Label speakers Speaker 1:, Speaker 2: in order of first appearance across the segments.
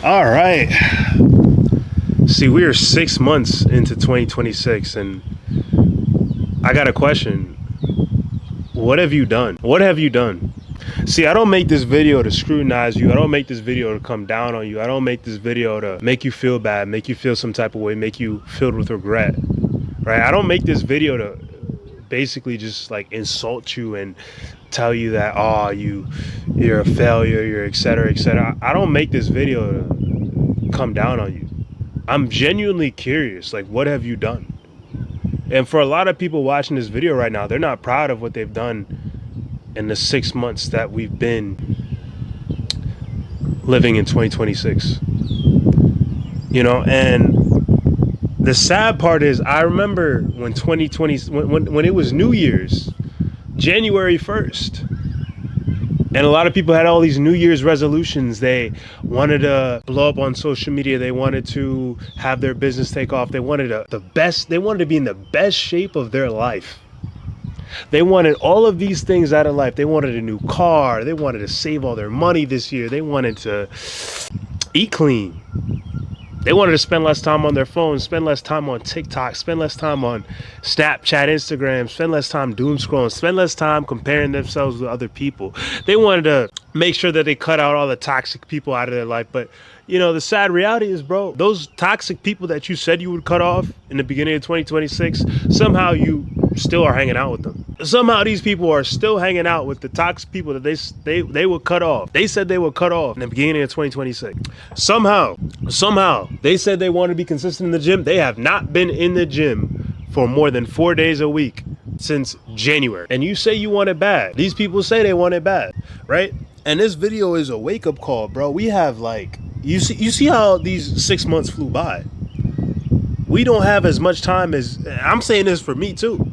Speaker 1: All right. See, we are 6 months into 2026, and I got a question. What have you done? What have you done? See, I don't make this video to scrutinize you. I don't make this video to come down on you. I don't make this video to make you feel bad, make you feel some type of way, make you filled with regret, right? I don't make this video to basically just like insult you and tell you that, oh, you're a failure, you're et cetera, et cetera. I don't make this video to come down on you. I'm genuinely curious, like, what have you done? And for a lot of people watching this video right now, they're not proud of what they've done in the 6 months that we've been living in 2026. And the sad part is, I remember when 2020, when it was New Year's, January 1st, and a lot of people had all these New Year's resolutions. They wanted to blow up on social media. They wanted to have their business take off. They wanted they wanted to be in the best shape of their life. They wanted all of these things out of life. They wanted a new car. They wanted to save all their money this year. They wanted to eat clean. They wanted to spend less time on their phones, spend less time on TikTok, spend less time on Snapchat, Instagram, spend less time doom scrolling, spend less time comparing themselves with other people. They wanted to make sure that they cut out all the toxic people out of their life. But, the sad reality is, bro, those toxic people that you said you would cut off in the beginning of 2026, somehow you still are hanging out with them. Somehow these people are still hanging out with the toxic people that they would cut off. They said they would cut off in the beginning of 2026. Somehow, they said they want to be consistent in the gym. They have not been in the gym for more than 4 days a week since January. And you say you want it bad. These people say they want it bad, right? And this video is a wake-up call, bro. We have you see how these 6 months flew by. We don't have as much time as, I'm saying this for me too.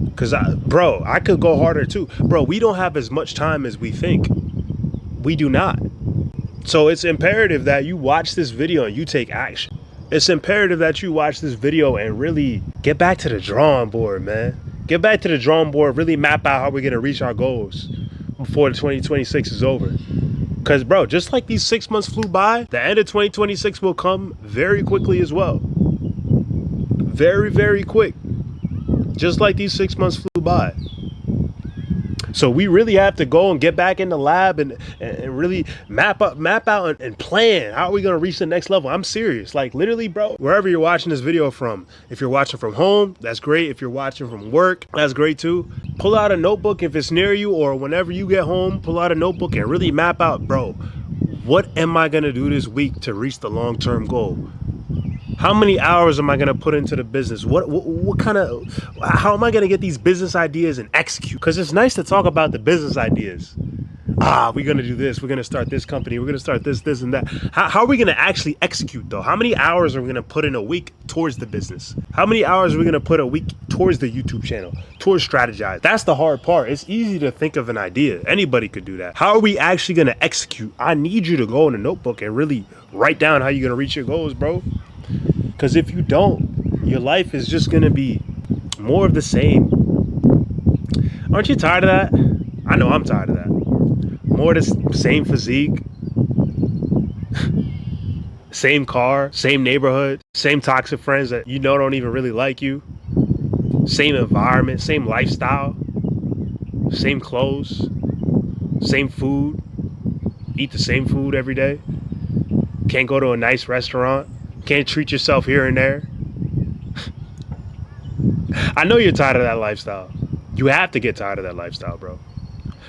Speaker 1: Because, I could go harder too. Bro, we don't have as much time as we think. We do not. So it's imperative that you watch this video and you take action. It's imperative that you watch this video and really get back to the drawing board, man. Get back to the drawing board, really map out how we're going to reach our goals before the 2026 is over. Because, bro, just like these 6 months flew by, the end of 2026 will come very quickly as well. Very, very quick. Just like these 6 months flew by. So we really have to go and get back in the lab and really map out and plan. How are we going to reach the next level? I'm serious. Like, literally, bro, wherever you're watching this video from, if you're watching from home, that's great. If you're watching from work, that's great too. Pull out a notebook if it's near you, or whenever you get home, pull out a notebook and really map out, bro, what am I going to do this week to reach the long-term goal? How many hours am I going to put into the business? How am I going to get these business ideas and execute? Because it's nice to talk about the business ideas. We're going to do this. We're going to start this company. We're going to start this, and that. How are we going to actually execute, though? How many hours are we going to put in a week towards the business? How many hours are we going to put a week towards the YouTube channel, towards strategize? That's the hard part. It's easy to think of an idea. Anybody could do that. How are we actually going to execute? I need you to go in a notebook and really write down how you're going to reach your goals, bro. Because if you don't, your life is just going to be more of the same. Aren't you tired of that? I know I'm tired of that. More of the same physique, same car, same neighborhood, same toxic friends that don't even really like you, same environment, same lifestyle, same clothes, same food, eat the same food every day, can't go to a nice restaurant, can't treat yourself here and there. I know you're tired of that lifestyle. You have to get tired of that lifestyle, bro.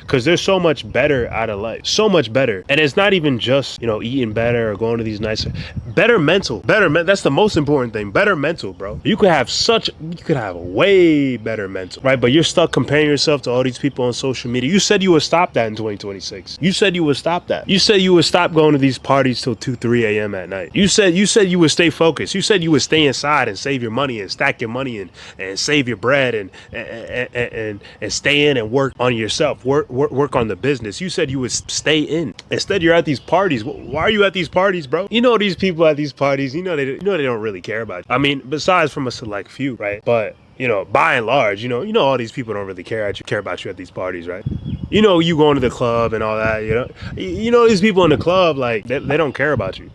Speaker 1: Because there's so much better out of life. So much better. And it's not even just, eating better or going to these nicer... Better mental. That's the most important thing. Better mental, bro. You could have way better mental, right? But you're stuck comparing yourself to all these people on social media. You said you would stop that in 2026. You said you would stop that. You said you would stop going to these parties till 2, 3 a.m. at night. You said you would stay focused. You said you would stay inside and save your money and stack your money and save your bread and stay in and work on yourself. Work on the business. You said you would stay in. Instead, you're at these parties. Why are you at these parties, bro? These people at these parties, they don't really care about you. I mean, besides from a select few, right? But by and large, all these people don't really care about you at these parties, right? You going to the club and all that, these people in the club, like, they don't care about you.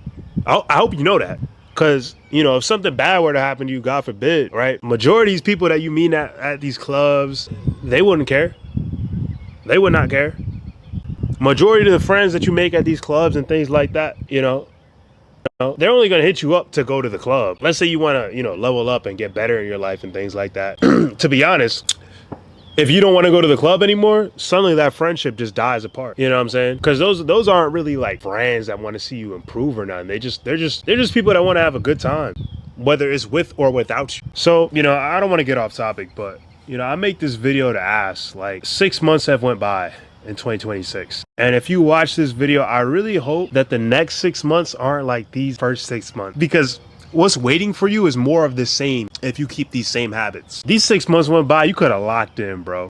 Speaker 1: I hope you know that. Because, you know, if something bad were to happen to you, God forbid, right? Majority of these people that you meet at these clubs, they wouldn't care. They would not care. Majority of the friends that you make at these clubs and things like that, you know, they're only going to hit you up to go to the club. Let's say you want to, you know, level up and get better in your life and things like that. To be honest, if you don't want to go to the club anymore, suddenly that friendship just dies apart. You know what I'm saying? Because those aren't really like friends that want to see you improve or nothing. They're just people that want to have a good time, whether it's with or without you. So, you know, I don't want to get off topic, but you know, I make this video to ask, like, 6 months have went by in 2026. And if you watch this video, I really hope that the next 6 months aren't like these first 6 months, because what's waiting for you is more of the same if you keep these same habits. These 6 months went by, you could have locked in, bro.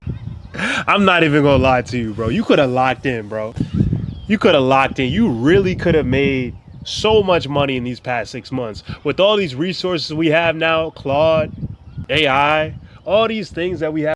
Speaker 1: I'm not even gonna lie to you, bro. You could have locked in, bro. You could have locked in. You really could have made so much money in these past 6 months. With all these resources we have now, Claude, AI, all these things that we have.